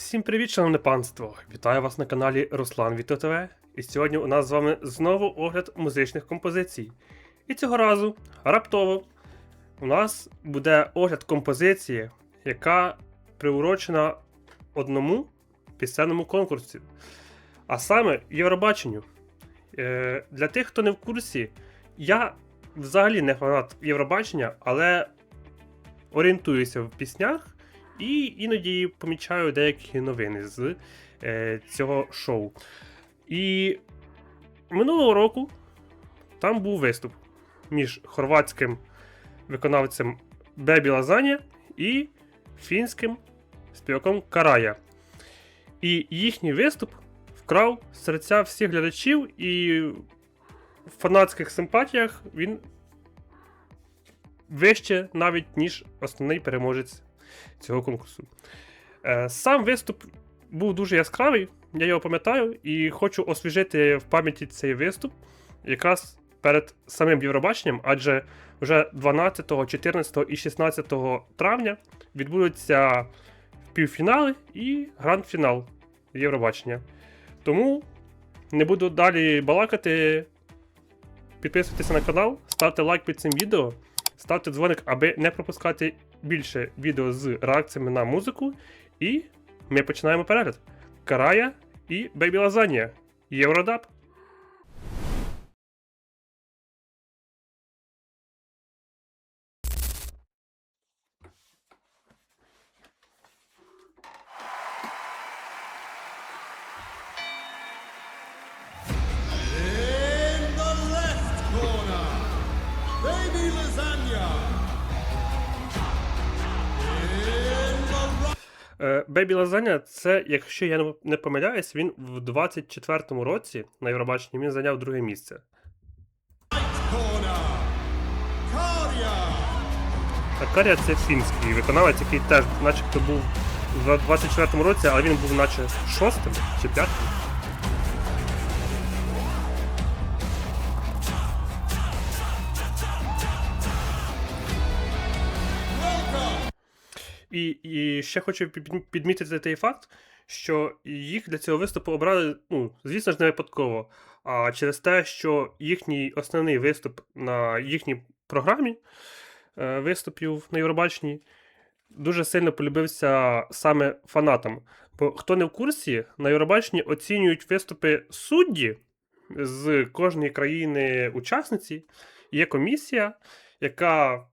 Всім привіт, шановне панство! Вітаю вас на каналі Руслан Віто ТВ. І сьогодні у нас з вами знову огляд музичних композицій. І цього разу, раптово, у нас буде огляд композиції, яка приурочена одному пісенному конкурсі. А саме Євробаченню. Для тих, хто не в курсі, я взагалі не фанат Євробачення, але орієнтуюся в піснях. І іноді помічаю деякі новини з цього шоу. І минулого року там був виступ між хорватським виконавцем Бебі Лазаня і фінським співаком Карая. І їхній виступ вкрав серця всіх глядачів, і в фанатських симпатіях він вище навіть, ніж основний переможець цього конкурсу. Сам виступ був дуже яскравий, я його пам'ятаю, і хочу освіжити в пам'яті цей виступ якраз перед самим Євробаченням, адже вже 12, 14 і 16 травня відбудуться півфінали і гранд-фінал Євробачення. Тому не буду далі балакати. Підписуйтесь на канал, ставте лайк під цим відео, ставте дзвоник, аби не пропускати більше відео з реакціями на музику. І ми починаємо перегляд. Карая і Бебі Лазаня. Євродаб. Бебі Лазаня, це, якщо я не помиляюсь, він в 24-му році на Євробаченні він зайняв друге місце. А Каря це фінський виконавець, який теж начебто був в 24-му році, але він був наче 6-м чи 5-м. І ще хочу підмітити той факт, що їх для цього виступу обрали, звісно ж, не випадково, а через те, що їхній основний виступ на їхній програмі виступів на Євробаченні дуже сильно полюбився саме фанатам. Бо хто не в курсі, на Євробаченні оцінюють виступи судді з кожної країни-учасниці. Є комісія, яка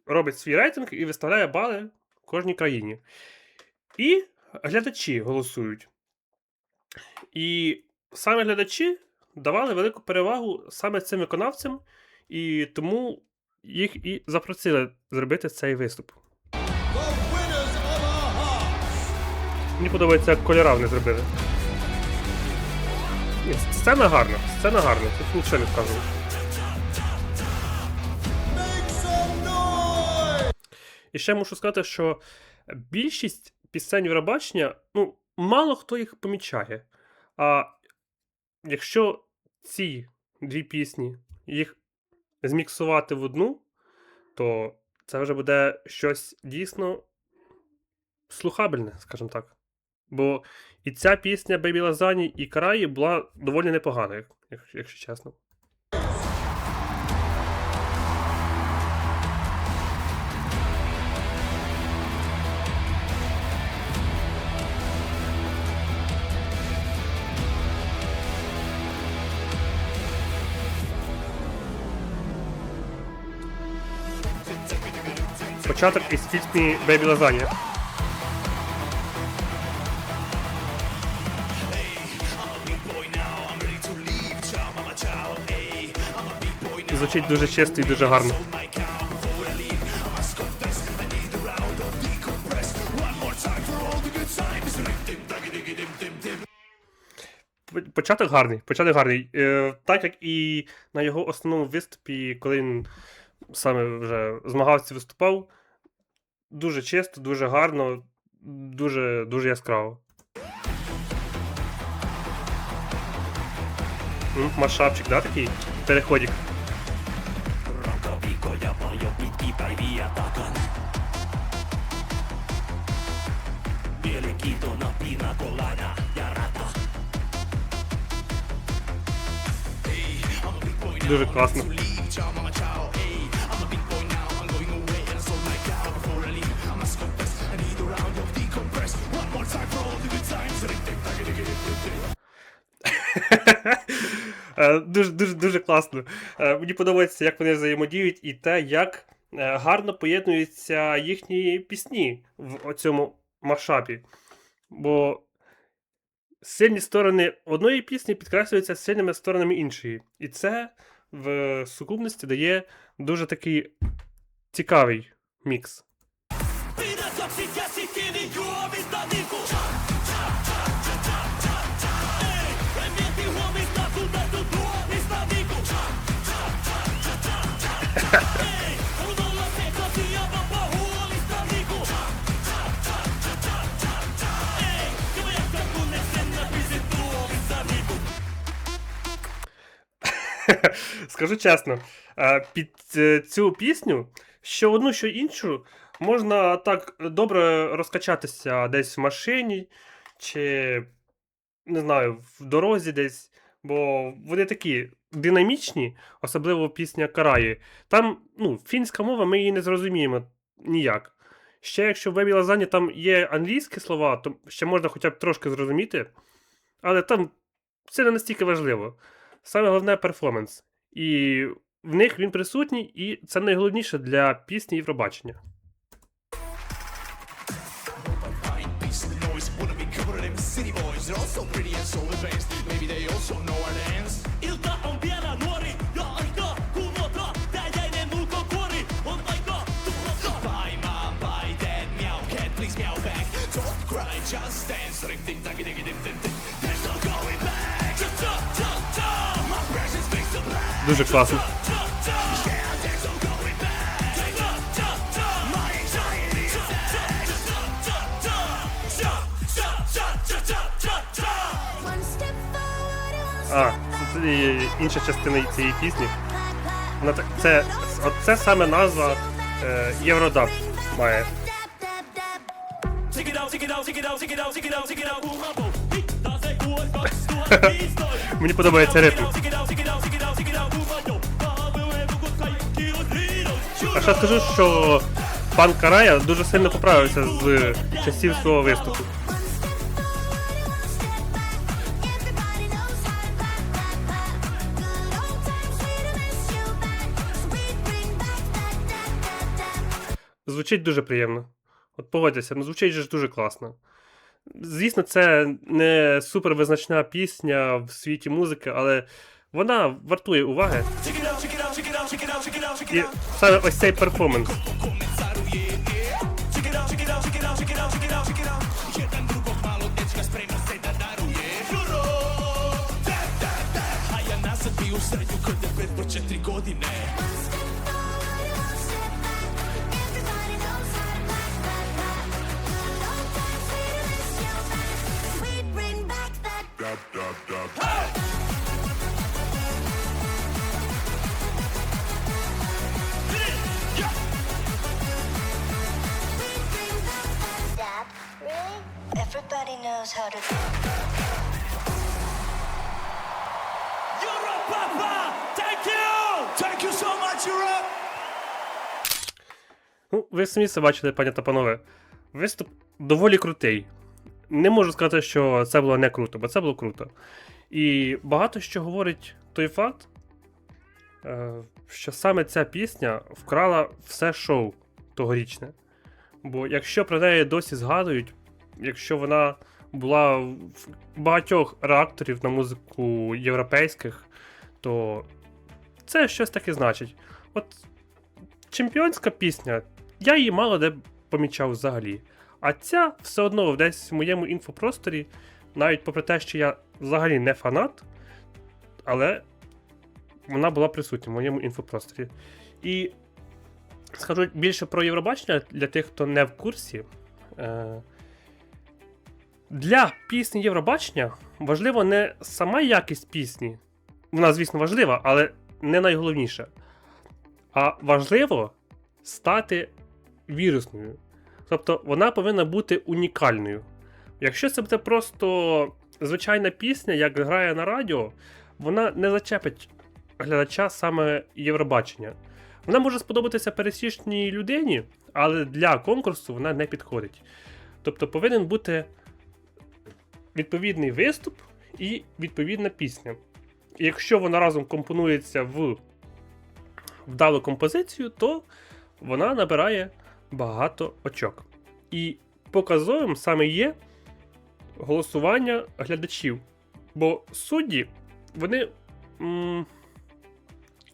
робить свій рейтинг і виставляє бали кожній країні. І глядачі голосують. І саме глядачі давали велику перевагу саме цим виконавцям, і тому їх і запросили зробити цей виступ. Мені подобається, як кольора вони зробили. Сцена гарна, тут нічого не скажу. І ще мушу сказати, що більшість пісень Євробачення, мало хто їх помічає. А якщо ці дві пісні, їх зміксувати в одну, то це вже буде щось дійсно слухабельне, скажімо так. Бо і ця пісня Бебі Лазані і Караї була доволі непогана, якщо чесно. Початок із пісні Бебі Лазаня. Звучить дуже чисто і дуже гарно. Початок гарний. Так як і на його основному виступі, коли він саме вже змагався, виступав, дуже чисто, дуже гарно, дуже яскраво. Машапчик, да, такий? Переходик. Дуже класно. Дуже класно. Мені подобається, як вони взаємодіють, і те, як гарно поєднуються їхні пісні в цьому машапі. Бо сильні сторони одної пісні підкреслюються сильними сторонами іншої. І це в сукупності дає дуже такий цікавий мікс. Скажу чесно, під цю пісню, що одну, що іншу, можна так добре розкачатися десь в машині, чи, не знаю, в дорозі десь, бо вони такі динамічні, особливо пісня Караї. Там, фінська мова, ми її не зрозуміємо ніяк. Ще якщо в Бебі Лазані там є англійські слова, то ще можна хоча б трошки зрозуміти, але там це не настільки важливо. Саме головне перформанс. І в них він присутній, і це найголовніше для пісні Євробачення. Дуже класно. Це інша частина цієї пісні. Це саме назва Євродаб має. Мені подобається ритм. А ще скажу, що пан Карая дуже сильно поправився з часів свого виступу. Звучить дуже приємно. От погодьтеся, звучить же дуже класно. Звісно, це не супер визначна пісня в світі музики, але вона вартує уваги. І саме ось цей перформанс. Everybody knows how to. Europe, Papa! Thank you! Thank you so much, Europe! Ви самі це бачили, пані та панове. Виступ доволі крутий. Не можу сказати, що це було не круто, бо це було круто. І багато що говорить той факт, що саме ця пісня вкрала все шоу тогорічне. Бо якщо про неї досі згадують, якщо вона була в багатьох реакторів на музику європейських, то це щось таке значить. От чемпіонська пісня, я її мало де помічав взагалі. А ця все одно десь в моєму інфопросторі, навіть попри те, що я взагалі не фанат, але вона була присутня в моєму інфопросторі. І скажу більше про Євробачення для тих, хто не в курсі. Для пісні Євробачення важливо не сама якість пісні, вона, звісно, важлива, але не найголовніше. А важливо стати вірусною. Тобто вона повинна бути унікальною. Якщо це буде просто звичайна пісня, як грає на радіо, вона не зачепить глядача саме Євробачення. Вона може сподобатися пересічній людині, але для конкурсу вона не підходить. Тобто повинен бути відповідний виступ і відповідна пісня. І якщо вона разом компонується в вдалу композицію, то вона набирає багато очок. І показовим саме є голосування глядачів. Бо судді, вони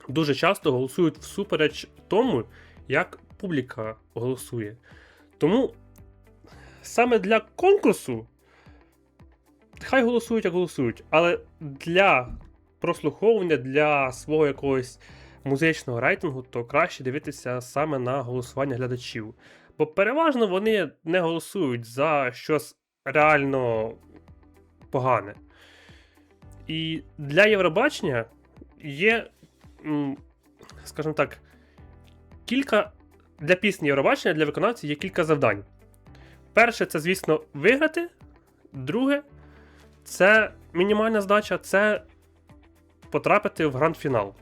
дуже часто голосують всупереч тому, як публіка голосує. Тому саме для конкурсу хай голосують, як голосують, але для прослуховування, для свого якогось музичного рейтингу, то краще дивитися саме на голосування глядачів. Бо переважно вони не голосують за щось реально погане. І для Євробачення є, скажімо так, для пісні Євробачення, для виконавців є кілька завдань. Перше, це, звісно, виграти. Друге, це мінімальна здача, це потрапити в гранд-фінал.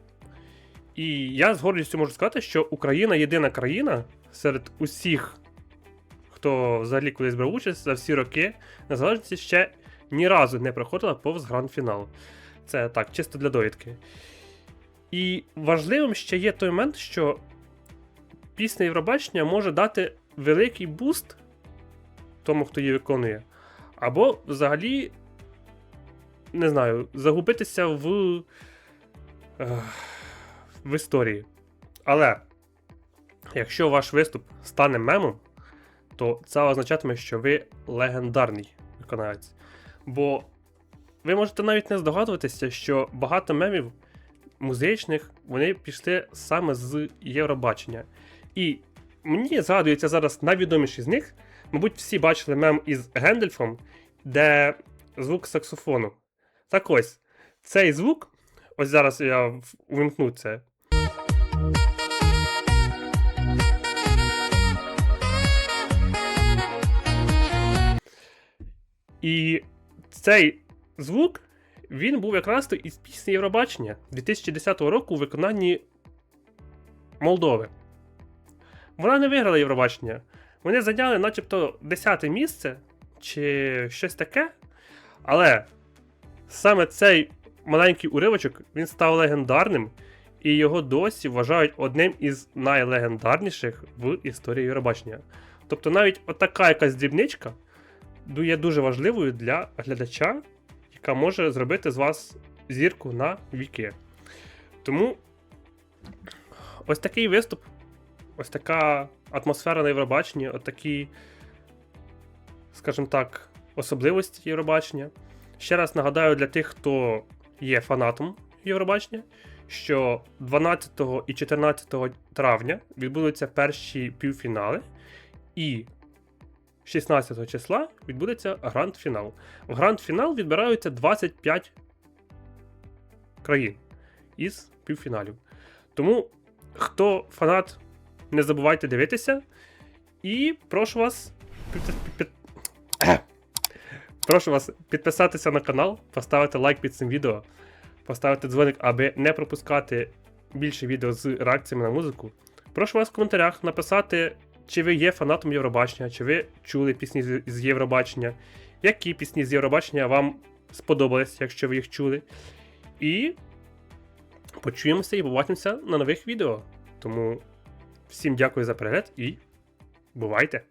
І я з гордістю можу сказати, що Україна єдина країна серед усіх, хто взагалі колись брав участь за всі роки незалежності, ще ні разу не проходила повз гранд-фінал. Це так, чисто для довідки. І важливим ще є той момент, що пісня Євробачення може дати великий буст тому, хто її виконує, або взагалі, не знаю, загубитися в історії. Але якщо ваш виступ стане мемом, то це означатиме, що ви легендарний виконавець. Бо ви можете навіть не здогадуватися, що багато мемів музичних, вони пішли саме з Євробачення. І мені згадується зараз найвідоміший з них. Мабуть, всі бачили мем із Гендельфом, де звук саксофону. Так ось, цей звук, ось зараз я увімкну це. І цей звук, він був якраз із пісні Євробачення 2010 року у виконанні Молдови. Вона не виграла Євробачення. Вони зайняли начебто 10-те місце, чи щось таке. Але саме цей маленький уривочок, він став легендарним, і його досі вважають одним із найлегендарніших в історії Євробачення. Тобто навіть отака якась дрібничка є дуже важливою для глядача, яка може зробити з вас зірку на віки. Тому ось такий виступ, ось така атмосфера на Євробаченні, ось такі, скажімо так, особливості Євробачення. Ще раз нагадаю для тих, хто є фанатом Євробачення, що 12 і 14 травня відбудуться перші півфінали, і 16 числа відбудеться гранд-фінал. В гранд-фінал відбираються 25 країн із півфіналів. Тому, хто фанат, не забувайте дивитися. І прошу вас підписатися на канал, поставити лайк під цим відео, поставити дзвоник, аби не пропускати більше відео з реакціями на музику. Прошу вас в коментарях написати, чи ви є фанатом Євробачення, чи ви чули пісні з Євробачення, які пісні з Євробачення вам сподобались, якщо ви їх чули. І почуємося і побачимося на нових відео. Тому всім дякую за перегляд і бувайте!